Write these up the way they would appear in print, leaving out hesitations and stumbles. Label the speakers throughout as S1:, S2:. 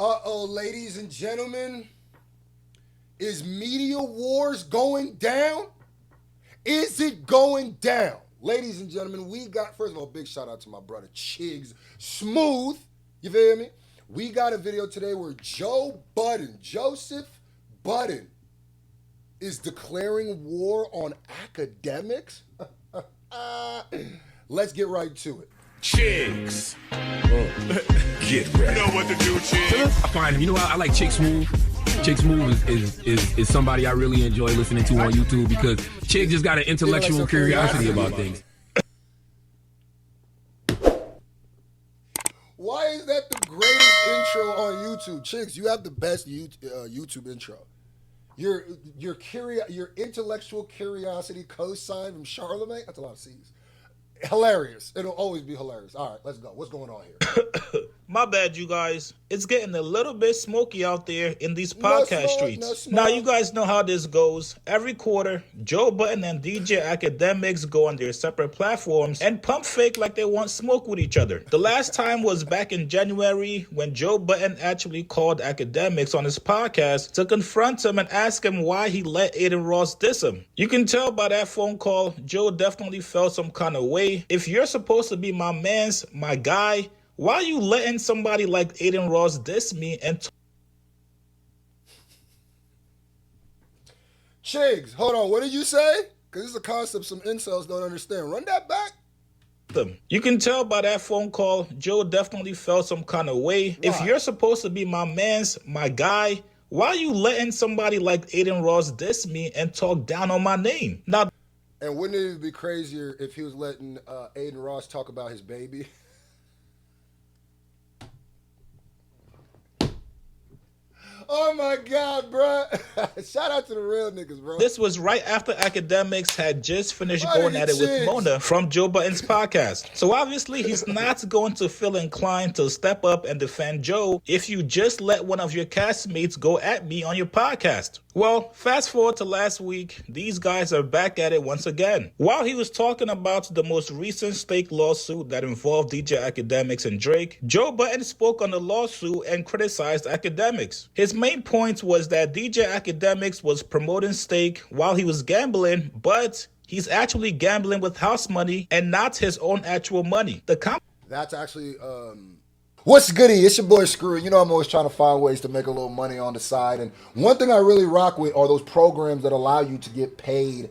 S1: Uh-oh, ladies and gentlemen. Is Media Wars going down? Is it going down? Ladies and gentlemen, we got, first of all, big shout out to my brother Chigs Smooth. You feel me? We got a video today where Joseph Budden, is declaring war on academics. Let's get right to it.
S2: Chigs. Get ready.
S3: You know what to do, Chigs.
S2: I find him. You know what? I like Chick Smooth. Chick Smooth is somebody I really enjoy listening to on YouTube because Chick just got an intellectual curiosity about things.
S1: Why is that the greatest intro on YouTube? Chicks, you have the best YouTube intro. Your intellectual curiosity cosign from Charlemagne. That's a lot of C's. Hilarious. It'll always be hilarious. All right, let's go. What's going on here?
S4: My bad, you guys. It's getting a little bit smoky out there in these podcast streets. Now, you guys know how this goes. Every quarter, Joe Budden and DJ-Akademiks go on their separate platforms and pump fake like they want smoke with each other. The last time was back in January when Joe Budden actually called Akademiks on his podcast to confront him and ask him why he let Aiden Ross diss him. You can tell by that phone call, Joe definitely felt some kind of way. If you're supposed to be my mans, my guy, why are you letting somebody like Aiden Ross diss me and
S1: Chigs, hold on. What did you say? Because this is a concept some incels don't understand. Run that back.
S4: You can tell by that phone call, Joe definitely felt some kind of way. Why? If you're supposed to be my mans, my guy, why are you letting somebody like Aiden Ross diss me and talk down on my name? Now,
S1: and wouldn't it be crazier if he was letting Aiden Ross talk about his baby? Oh my God, bro. Shout out to the real niggas, bro.
S4: This was right after Akademiks had just finished going at it with Mona from Joe Budden's podcast. So obviously he's not going to feel inclined to step up and defend Joe if you just let one of your castmates go at me on your podcast. Well, fast forward to last week, these guys are back at it once again. While he was talking about the most recent stake lawsuit that involved DJ-Akademiks and Drake, Joe Budden spoke on the lawsuit and criticized Akademiks. His main point was that DJ-Akademiks was promoting stake while he was gambling, but he's actually gambling with house money and not his own actual money.
S1: That's actually, what's goody? It's your boy Screw. You know I'm always trying to find ways to make a little money on the side. And one thing I really rock with are those programs that allow you to get paid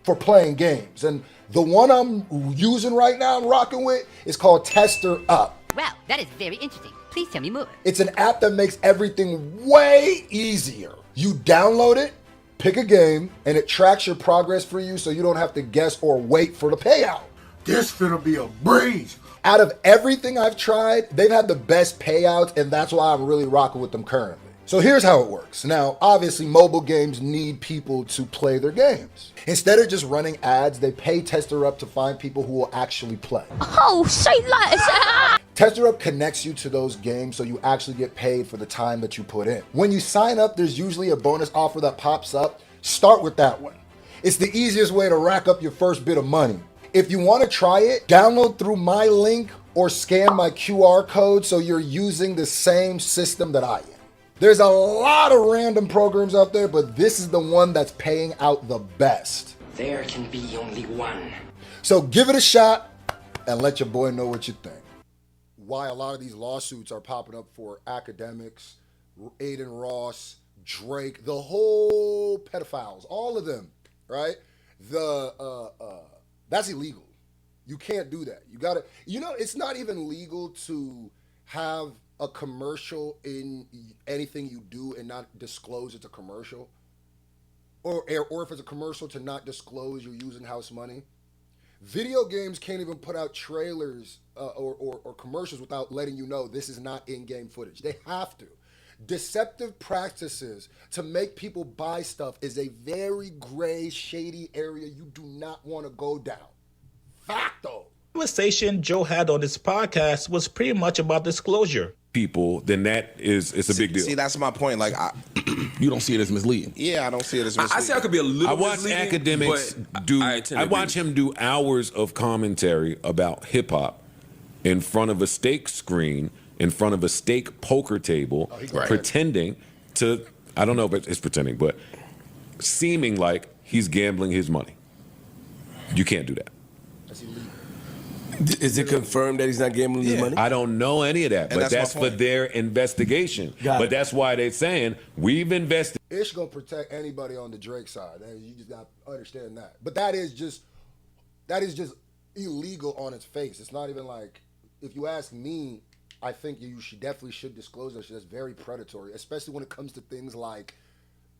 S1: for playing games. And the one I'm using right now, I'm rocking with, is called Tester Up.
S5: Wow, that is very interesting. Please tell me more.
S1: It's an app that makes everything way easier. You download it, pick a game, and it tracks your progress for you so you don't have to guess or wait for the payout.
S3: This finna be a breeze.
S1: Out of everything I've tried, they've had the best payouts, and that's why I'm really rocking with them currently. So here's how it works. Now, obviously, mobile games need people to play their games. Instead of just running ads, they pay Tester Up to find people who will actually play.
S5: Oh, say less.
S1: Tester Up connects you to those games so you actually get paid for the time that you put in. When you sign up, there's usually a bonus offer that pops up. Start with that one. It's the easiest way to rack up your first bit of money. If you want to try it, download through my link or scan my QR code so you're using the same system that I am. There's a lot of random programs out there, but this is the one that's paying out the best.
S6: There can be only one.
S1: So give it a shot and let your boy know what you think. Why a lot of these lawsuits are popping up for Akademiks, Aiden Ross, Drake, the whole pedophiles, all of them, right? That's illegal. You can't do that. You gotta, it's not even legal to have a commercial in anything you do and not disclose it's a commercial. Or if it's a commercial to not disclose you're using house money. Video games can't even put out trailers or commercials without letting you know this is not in-game footage. They have to. Deceptive practices to make people buy stuff is a very gray, shady area you do not want to go down. Facto.
S4: The conversation Joe had on this podcast was pretty much about disclosure.
S7: People, then it's a big deal.
S8: See, that's my point. Like,
S7: You don't see it as misleading.
S8: Yeah, I don't see it as misleading.
S2: I say I could be a little.
S7: I watch
S2: misleading,
S7: academics
S2: but
S7: do.
S2: I
S7: watch him do hours of commentary about hip hop in front of a steak screen in front of a steak poker table, pretending to, I don't know if it's pretending, but seeming like he's gambling his money. You can't do that.
S1: That's illegal.
S9: Is it confirmed that he's not gambling his money?
S7: I don't know any of that,
S8: And
S7: but
S8: that's
S7: that's
S8: my
S7: for
S8: point.
S7: their investigation. But that's why they're saying we've invested.
S1: Ish gonna protect anybody on the Drake side. And you just got to understand that. But that is just illegal on its face. It's not even like, if you ask me, I think you definitely should disclose that shit. That's very predatory, especially when it comes to things like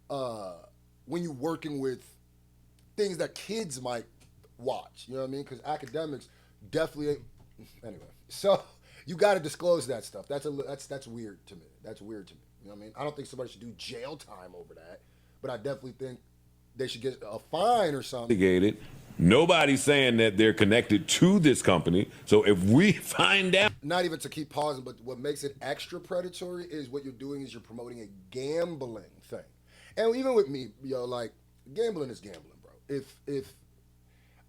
S1: when you're working with things that kids might watch. You know what I mean? Because academics definitely ain't. Anyway, so you got to disclose that stuff. That's weird to me. That's weird to me. You know what I mean? I don't think somebody should do jail time over that, but I definitely think they should get a fine or something.
S7: Nobody's saying that they're connected to this company. So if we find out,
S1: not even to keep pausing, but what makes it extra predatory is what you're doing is you're promoting a gambling thing. And even with me, like, gambling is gambling, bro. If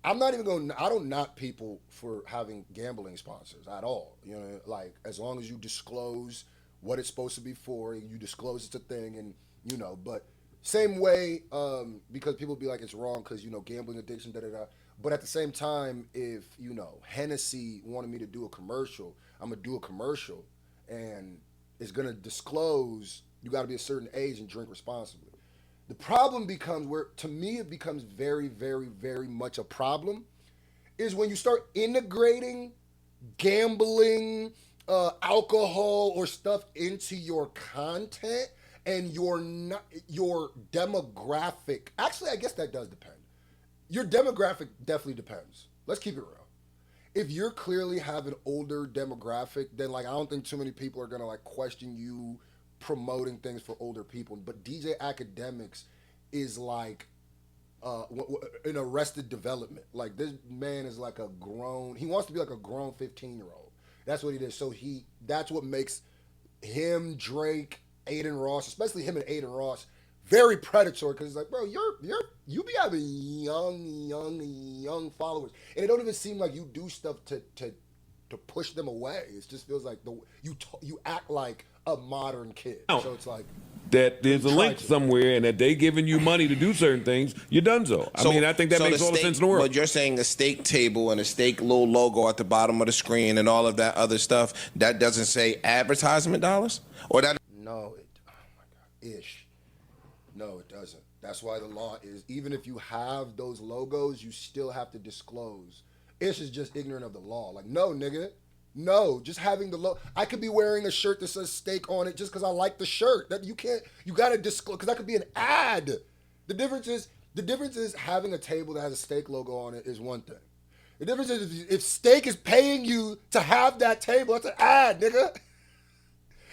S1: I'm not even going, I don't knock people for having gambling sponsors at all. You know, like, as long as you disclose what it's supposed to be for, you disclose it's a thing, and but same way, because people be like, it's wrong because, gambling addiction, da-da-da. But at the same time, if, Hennessy wanted me to do a commercial, I'm going to do a commercial, and it's going to disclose you got to be a certain age and drink responsibly. The problem becomes to me, it becomes very, very, very much a problem, is when you start integrating gambling, alcohol, or stuff into your content, and your demographic. Actually, I guess that does depend. Your demographic definitely depends. Let's keep it real. If you're clearly have an older demographic, then I don't think too many people are gonna question you promoting things for older people. But DJ Akademiks is in Arrested Development. Like, this man is like a grown. He wants to be like a grown 15-year-old. That's what he did. So that's what makes him, Drake, Aiden Ross, especially him and Aiden Ross, very predatory, because it's like, bro, you be having young followers, and it don't even seem like you do stuff to push them away. It just feels like you act like a modern kid. So it's like
S7: that there's a link somewhere and that they giving you money to do certain things, you're done so. I mean, I think that makes all the sense in the world.
S8: But you're saying a steak table and a steak little logo at the bottom of the screen and all of that other stuff, that doesn't say advertisement dollars? Or that?
S1: No, oh my God, ish. No, it doesn't. That's why the law is, even if you have those logos, you still have to disclose. Ish is just ignorant of the law. Like, no, nigga. No, just having the logo. I could be wearing a shirt that says steak on it just because I like the shirt. That you got to disclose, because that could be an ad. The difference is having a table that has a steak logo on it is one thing. The difference is if steak is paying you to have that table, that's an ad, nigga.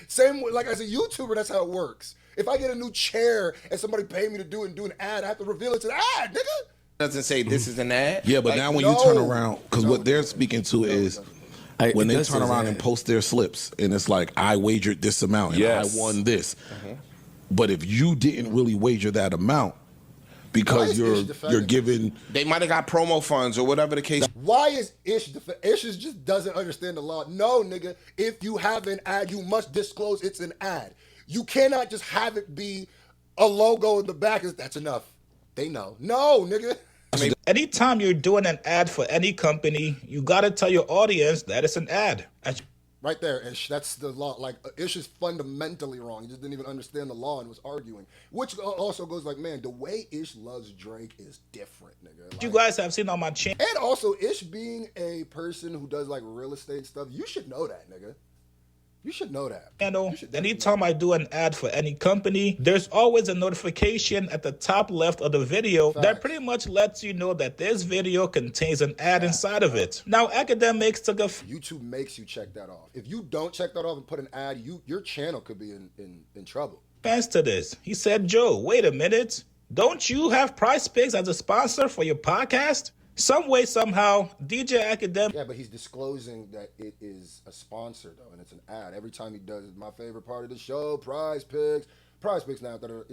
S1: Same way, like as a YouTuber, that's how it works. If I get a new chair and somebody pay me to do it and do an ad, I have to reveal it's an ad, nigga.
S8: Doesn't say this is an ad.
S10: Yeah, but now when you turn around, because what they're speaking to is when they turn around and post their slips, and it's like, I wagered this amount and I won this. But if you didn't really wager that amount, because you're giving,
S8: they might have got promo funds or whatever the case.
S1: Why is Ish just doesn't understand the law? No, nigga. If you have an ad, you must disclose it's an ad. You cannot just have it be a logo in the back. That's enough. They know. No, nigga.
S4: Anytime you're doing an ad for any company, you gotta tell your audience that it's an ad.
S1: Right there, Ish. That's the law. Like, Ish is fundamentally wrong. He just didn't even understand the law and was arguing. Which also goes like, man, the way Ish loves Drake is different, nigga. Like,
S4: you guys have seen on my channel.
S1: And also, Ish being a person who does like real estate stuff, you should know that, nigga. You should know that.
S4: Anytime I do an ad for any company, there's always a notification at the top left of the video that pretty much lets you know that this video contains an ad inside of it. Now, Akademiks took
S1: YouTube makes you check that off. If you don't check that off and put an ad, your channel could be in trouble.
S4: Offense to this. He said, Joe, wait a minute. Don't you have Prize Picks as a sponsor for your podcast? Some way, somehow, DJ Akademiks.
S1: Yeah, but he's disclosing that it is a sponsor, though, and it's an ad. Every time he does it, my favorite part of the show, Prize Picks. Prize Picks now that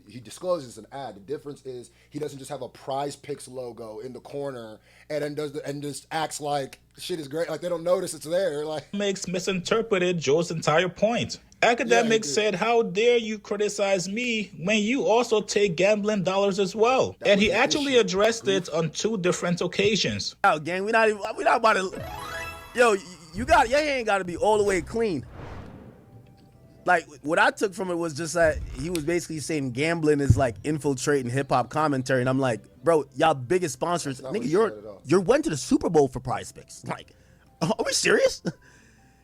S1: he discloses an ad. The difference is he doesn't just have a Prize Picks logo in the corner and then just acts like shit is great. Like they don't notice it's there. Like
S4: misinterpreted Joe's entire point. Akademiks said, "How dare you criticize me when you also take gambling dollars as well?" And he actually addressed it on 2 different occasions.
S11: Out, gang. We not about to. Yo, your ain't got to be all the way clean. Like, what I took from it was just that he was basically saying gambling is like infiltrating hip-hop commentary. And I'm like, bro, y'all biggest sponsors, nigga, you went to the Super Bowl for Prize Picks. Like, are we serious?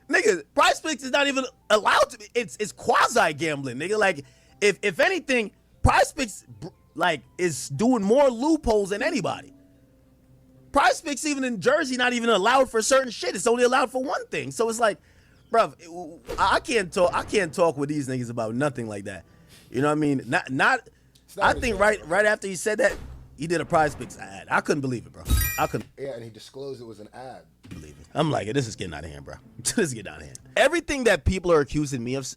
S11: Nigga, Prize Picks is not even allowed to be. It's quasi-gambling, nigga. Like, if anything, Prize Picks, like, is doing more loopholes than anybody. Prize Picks, even in Jersey, not even allowed for certain shit. It's only allowed for one thing. So it's like, bruv, I can't talk with these niggas about nothing like that. You know what I mean? Not. I think right after he said that, he did a Prize Picks ad. I couldn't believe it, bro. I couldn't.
S1: Yeah, and he disclosed it was an ad.
S11: Believe it. I'm like, this is getting out of hand, bro. This is getting out of hand. Everything that people are accusing me of,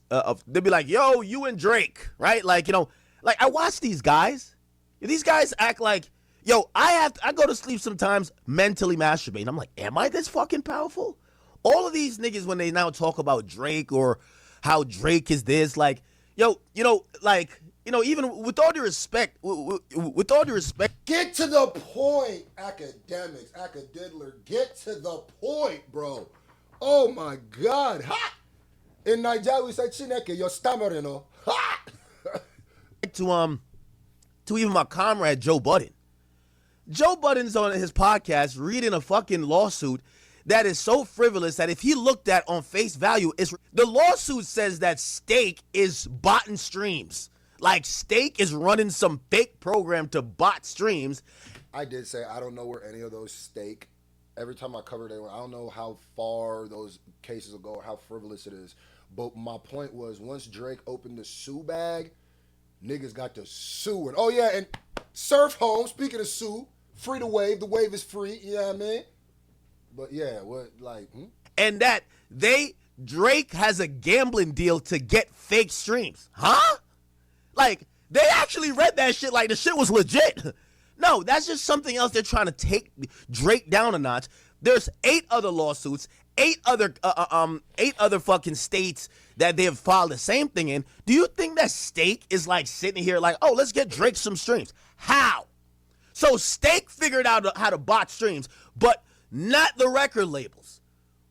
S11: they'll be like, yo, you and Drake, right? Like, you know, like I watch these guys. These guys act like, yo, I go to sleep sometimes mentally masturbating. I'm like, am I this fucking powerful? All of these niggas, when they now talk about Drake or how Drake is this, like, yo, you know, like, you know, even with all due respect, with all due respect.
S1: Get to the point, Akademiks, Akadiddler. Get to the point, bro. Oh, my God. Ha! In Nigeria, we say, Chineke, you're stammering, oh. Ha!
S11: To even my comrade, Joe Budden. Joe Budden's on his podcast reading a fucking lawsuit that is so frivolous that if he looked at on face value, the lawsuit says that Stake is botting streams. Like Stake is running some fake program to bot streams.
S1: I did say I don't know where any of those Stake. Every time I covered it, I don't know how far those cases will go or how frivolous it is. But my point was once Drake opened the sue bag, niggas got to sue. And oh yeah, and Surf Home, speaking of sue, free to wave. The wave is free, you know what I mean? But yeah, what like
S11: and that Drake has a gambling deal to get fake streams. Huh? Like they actually read that shit like the shit was legit. No, that's just something else they're trying to take Drake down a notch. There's 8 other lawsuits, 8 other fucking states that they have filed the same thing in. Do you think that Stake is like sitting here like, oh, let's get Drake some streams? How? So Stake figured out how to bot streams, but not the record labels.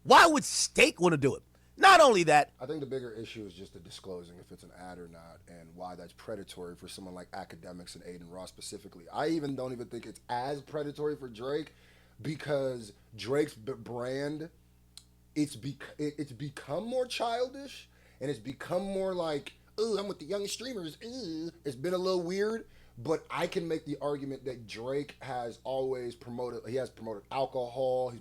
S11: Why would Stake want to do it? Not only that.
S1: I think the bigger issue is just the disclosing if it's an ad or not and why that's predatory for someone like Akademiks and Aiden Ross specifically. I don't even think it's as predatory for Drake because Drake's brand, it's become more childish and it's become more like, ooh, I'm with the young streamers. Ooh. It's been a little weird. But I can make the argument that Drake has always promoted alcohol,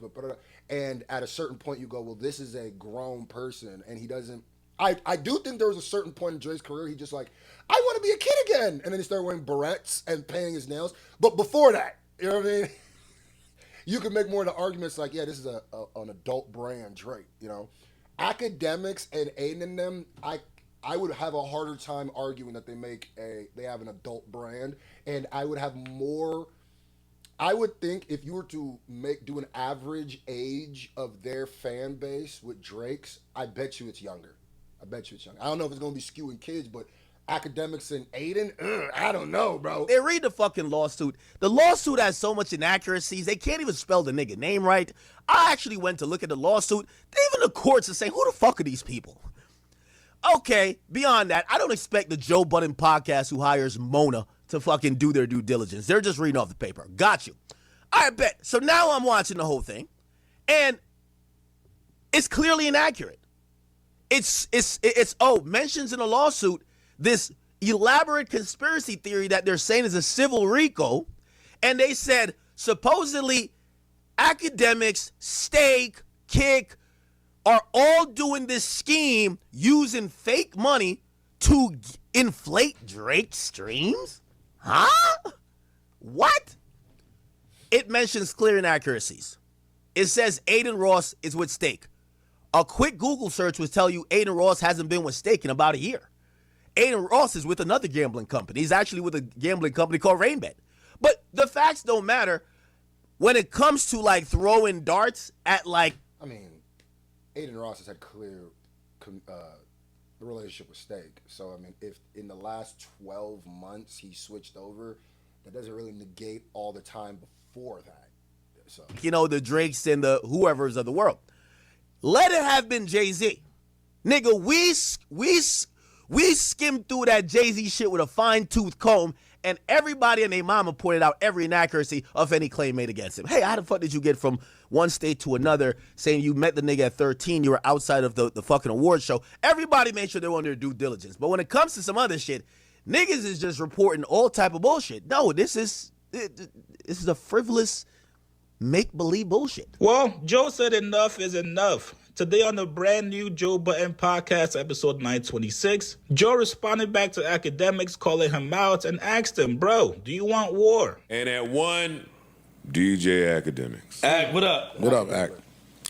S1: and at a certain point you go, well, this is a grown person, and he doesn't, I do think there was a certain point in Drake's career, he just like, I want to be a kid again, and then he started wearing barrettes and painting his nails, but before that, you know what I mean? You could make more of the arguments like, yeah, this is an adult brand, Drake, you know? Akademiks and Aiden and them, I would have a harder time arguing that they have an adult brand, and I would think if you were to do an average age of their fan base with Drake's, I bet you it's younger. I don't know if it's going to be skewing kids, but Akademiks and Aiden, I don't know, bro.
S11: They read the fucking lawsuit. The lawsuit has so much inaccuracies, they can't even spell the nigga name right. I actually went to look at the lawsuit. Even the courts are saying, who the fuck are these people? Okay, beyond that, I don't expect the Joe Budden podcast who hires Mona to fucking do their due diligence. They're just reading off the paper. Got you. I bet. So now I'm watching the whole thing, and it's clearly inaccurate. It's mentions in a lawsuit this elaborate conspiracy theory that they're saying is a civil RICO, and they said supposedly Akademiks, Stake, Kick, are all doing this scheme using fake money to inflate Drake's streams? Huh? What? It mentions clear inaccuracies. It says Aiden Ross is with Stake. A quick Google search would tell you Aiden Ross hasn't been with Stake in about a year. Aiden Ross is with another gambling company. He's actually with a gambling company called Rainbet. But the facts don't matter when it comes to like throwing darts at like.
S1: I mean, Aiden Ross has had clear the relationship with Steak. So I mean, if in the last 12 months he switched over, that doesn't really negate all the time before that. So
S11: The Drakes and the whoever's of the world. Let it have been Jay-Z. Nigga, we skimmed through that Jay-Z shit with a fine-tooth comb, and everybody and their mama pointed out every inaccuracy of any claim made against him. Hey, how the fuck did you get from one state to another saying you met the nigga at 13, you were outside of the fucking award show? Everybody made sure they were on their due diligence. But when it comes to some other shit, niggas is just reporting all type of bullshit. No, this is a frivolous make-believe bullshit.
S4: Well, Joe said enough is enough. Today on the brand new Joe Budden podcast, episode 926, Joe responded back to Akademiks, calling him out and asked him, bro, do you want war?
S7: And at one, DJ Akademiks.
S9: Ak, what up?
S10: What up, Ak?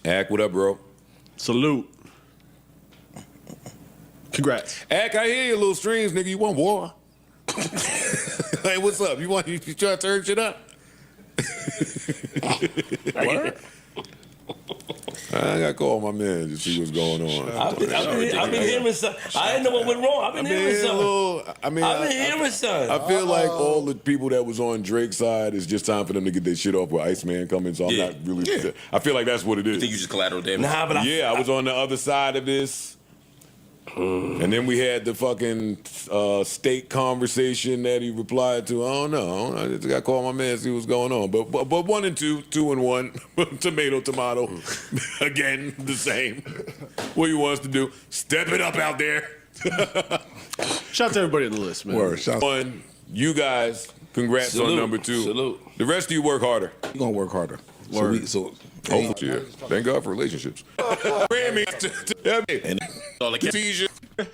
S7: Ak, what up, bro?
S9: Salute. Congrats.
S7: Ak, I hear your little streams, nigga. You want war? Hey, what's up? You trying to turn shit up? What? I gotta call my man to see what's going on.
S9: I've been hearing something. I didn't know what went wrong. I've been hearing something. I've been hearing something.
S7: I feel like all the people that was on Drake's side, it's just time for them to get their shit off with Iceman coming. So I'm not really. Yeah. I feel like that's what it is.
S8: You think you just collateral damage?
S9: Nah, but
S7: I was on the other side of this. And then we had the fucking state conversation that he replied to. I don't know. I just got to call my man and see what's going on. But 1 and 2, 2 and 1, tomato. Again, the same. What he wants to do, step it up out there.
S9: Shout out to everybody on the list, man.
S10: Word. Shout
S7: One, you guys, congrats on number 2.
S9: Salute.
S7: The rest of you work harder.
S10: You're going to work harder.
S9: Word.
S7: Hopefully, yeah. Thank God for relationships.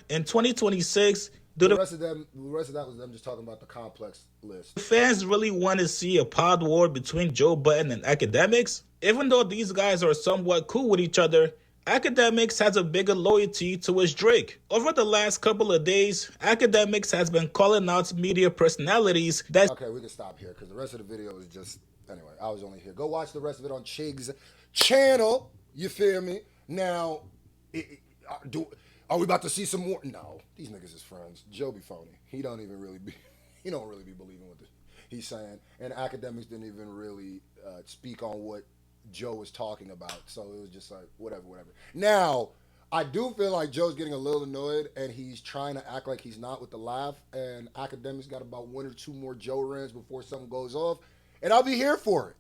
S4: In 2026,
S1: the rest of that was them just talking about the complex list.
S4: Fans really want to see a pod war between Joe Budden and Akademiks. Even though these guys are somewhat cool with each other, Akademiks has a bigger loyalty towards Drake. Over the last couple of days, Akademiks has been calling out media personalities that...
S1: Okay, we can stop here because the rest of the video is just... Anyway, I was only here. Go watch the rest of it on Chig's channel. You feel me? Now, are we about to see some more? No, these niggas is friends. Joe be phony. He don't really be believing what he's saying. And Akademiks didn't even really speak on what Joe was talking about. So it was just like, whatever. Now, I do feel like Joe's getting a little annoyed and he's trying to act like he's not with the laugh. And Akademiks got about 1 or 2 more Joe rants before something goes off. And I'll be here for it.